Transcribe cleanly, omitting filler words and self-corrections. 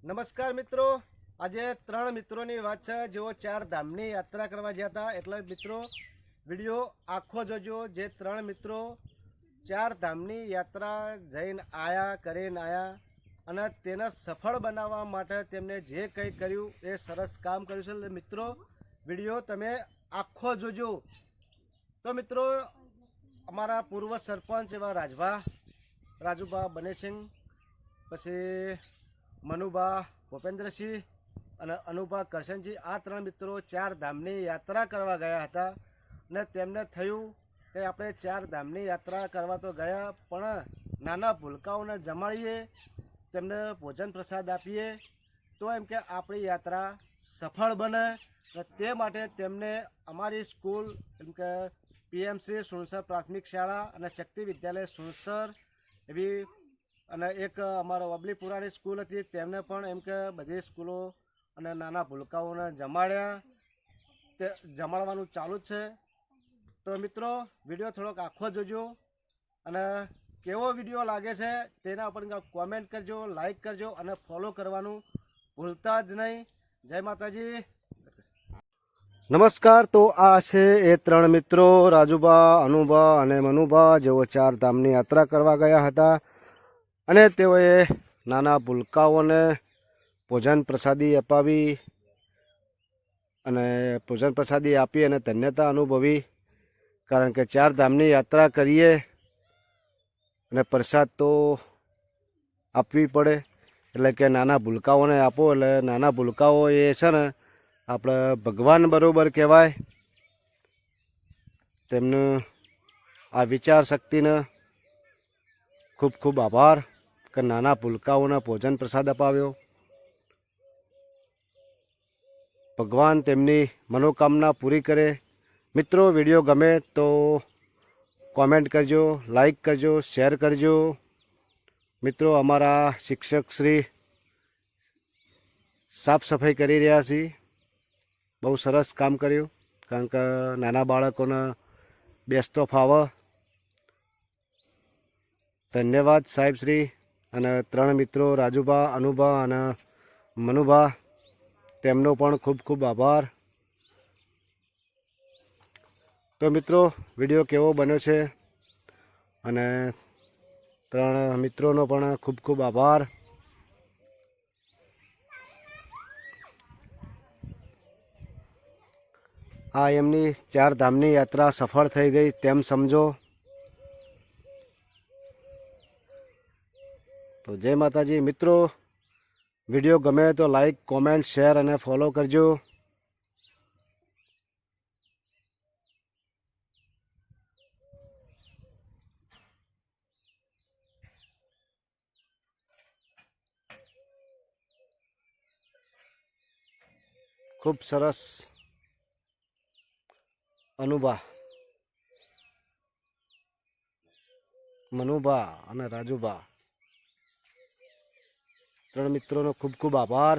નમસ્કાર મિત્રો, આજે 3 મિત્રોની વાત છે જેઓ 4 ધામની યાત્રા કરવા ગયા હતા. એટલે મિત્રો વિડીયો આખો જોજો. જે 3 મિત્રો 4 ધામની યાત્રા જઈને કરીને આયા અને તેને સફળ બનાવવા માટે તેમને જે કંઈ કર્યું એ સરસ કામ કર્યું છે. એટલે મિત્રો વિડીયો તમે આખો જોજો. તો મિત્રો અમારા પૂર્વ સરપંચ એવા રાજુભા બનેસિંહ, પછી મનુભા ભૂપેન્દ્રસિંહ અને અનુભા કરશનજી, આ 3 મિત્રો 4 ધામની યાત્રા કરવા ગયા હતા. અને તેમને થયું કે આપણે 4 ધામની યાત્રા કરવા તો ગયા, પણ નાના ભૂલકાઓને જમાડીએ, તેમને ભોજન પ્રસાદ આપીએ તો એમ કે આપણી યાત્રા સફળ બને. તે માટે તેમને અમારી સ્કૂલ એમ કે પીએમસી સુણસર પ્રાથમિક શાળા અને શક્તિ વિદ્યાલય સુણસર એવી અને એક અમારો વબલીપુરાની સ્કૂલ હતી, તેમને પણ એમ કે બધી સ્કૂલો અને નાના ભૂલકાઓને જમાડ્યા. તે જમાડવાનું ચાલુ જ છે. તો મિત્રો વિડીયો થોડોક આખો જોજો અને કેવો વિડીયો લાગે છે તેના ઉપર કોમેન્ટ કરજો, લાઈક કરજો અને ફોલો કરવાનું ભૂલતા જ નહીં. જય માતાજી. નમસ્કાર. તો આ છે એ 3 મિત્રો રાજુભા, અનુભા અને મનુભા, જેઓ 4 ધામની યાત્રા કરવા ગયા હતા અને તેઓએ નાના ભૂલકાઓને ભોજન પ્રસાદી અપાવી અને ભોજન પ્રસાદી આપી અને ધન્યતા અનુભવી. કારણ કે 4 ધામની યાત્રા કરીએ અને પ્રસાદ તો આપવી પડે. એટલે કે નાના ભૂલકાઓને આપો એટલે નાના ભૂલકાઓ એ છે ને આપણે ભગવાન બરોબર કહેવાય. તેમનું આ વિચાર શક્તિને ખૂબ ખૂબ આભાર કે નાના ભૂલકાઓને ભોજન પ્રસાદ અપાવ્યો. ભગવાન તેમની મનોકામના પૂરી કરે. મિત્રો વિડીયો ગમે તો કોમેન્ટ કરજો, લાઈક કરજો, શેર કરજો. મિત્રો અમારા શિક્ષક શ્રી સાફ સફાઈ કરી રહ્યા છે. બહુ સરસ કામ કર્યું. કારણ કે નાના બાળકોને બેસતો ફાવે. ધન્યવાદ સાહેબ શ્રી. અને 3 મિત્રો રાજુભા, અનુભા અને મનુભા, તેમનો પણ ખૂબ ખૂબ આભાર. તો મિત્રો વિડીયો કેવો બન્યો છે અને 3 મિત્રોનો પણ ખૂબ ખૂબ આભાર. આ એમની 4 ધામની યાત્રા સફળ થઈ ગઈ તેમ સમજો. તો જય માતાજી. મિત્રો વિડીયો ગમે તો લાઈક, કોમેન્ટ, શેર અને ફોલો કરજો. ખૂબ સરસ. અનુભા, મનુભા અને રાજુભા, 3 મિત્રોનો ખૂબ ખૂબ આભાર.